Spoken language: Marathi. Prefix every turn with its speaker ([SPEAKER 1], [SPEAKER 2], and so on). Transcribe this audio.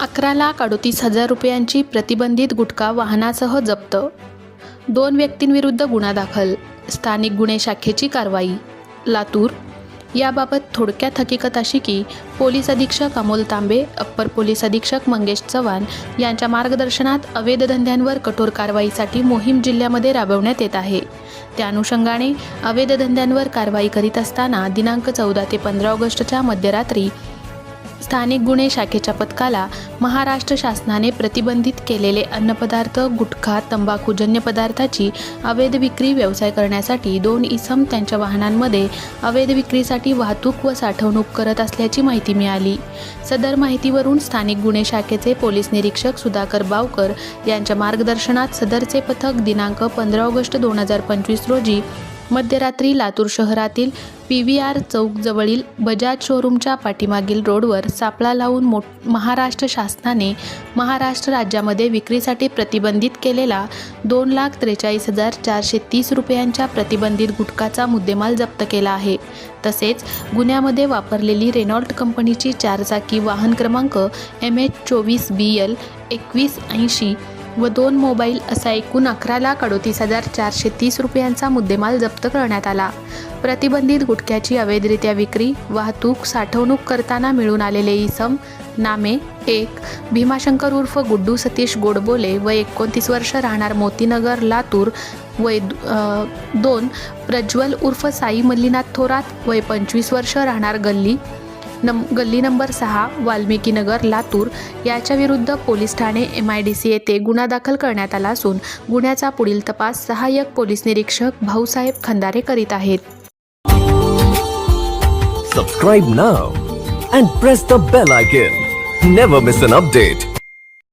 [SPEAKER 1] 11,38,000 रुपयांची प्रतिबंधित गुटखा वाहनासह जप्त. 2 व्यक्तींविरुद्ध गुन्हा दाखल. स्थानिक गुन्हे शाखेची कारवाई. लातूर. याबाबत थोडक्यात हकीकत अशी की पोलीस अधीक्षक अमोल तांबे, अप्पर पोलीस अधीक्षक मंगेश चव्हाण यांच्या मार्गदर्शनात अवैध धंद्यांवर कठोर कारवाईसाठी मोहीम जिल्ह्यामध्ये राबवण्यात येत आहे. त्या अनुषंगाने अवैध धंद्यांवर कारवाई करीत असताना दिनांक 14 ते 15 ऑगस्टच्या मध्यरात्री स्थानिक गुन्हे शाखेच्या पथकाला महाराष्ट्र शासनाने प्रतिबंधित केलेले अन्नपदार्थ, गुटखा, तंबाखूजन्य पदार्थाची अवैध विक्री व्यवसाय करण्यासाठी 2 इसम त्यांच्या वाहनांमध्ये अवैध विक्रीसाठी वाहतूक व साठवणूक करत असल्याची माहिती मिळाली. सदर माहितीवरून स्थानिक गुन्हे शाखेचे पोलीस निरीक्षक सुधाकर बावकर यांच्या मार्गदर्शनात सदरचे पथक दिनांक 15 ऑगस्ट 2025 रोजी मध्यरात्री लातूर शहरातील PVR चौक जवळील बजाज शोरूमच्या पाठीमागील रोडवर सापळा लावून महाराष्ट्र शासनाने महाराष्ट्र राज्यामध्ये विक्रीसाठी प्रतिबंधित केलेला 2,43,430 रुपयांच्या प्रतिबंधित गुटखाचा मुद्देमाल जप्त केला आहे. तसेच गुन्ह्यामध्ये वापरलेली रेनॉल्ट कंपनीची 4 चाकी वाहन क्रमांक MH24BL 2180 व 2 मोबाईल असा एकूण 11,38,430 रुपयांचा मुद्देमाल जप्त करण्यात आला. प्रतिबंधित गुटख्याची अवैधरित्या विक्री, वाहतूक, साठवणूक करताना मिळून आलेले इसम नामे: 1. भीमाशंकर उर्फ गुड्डू सतीश गोडबोले वय 29 वर्ष राहणार मोतीनगर लातूर. वय 2. प्रज्वल उर्फ साई मल्लीनाथ थोरात वय 25 वर्ष राहणार गल्ली नंबर 6 वाल्मिकी नगर लातूर याच्या विरुद्ध पोलीस ठाणे MIDC येथे गुन्हा दाखल करण्यात आला असून गुन्ह्याचा पुढील तपास सहाय्यक पोलीस निरीक्षक भाऊसाहेब खंदारे करीत आहेत.
[SPEAKER 2] Subscribe now and press the bell icon. Never miss an update.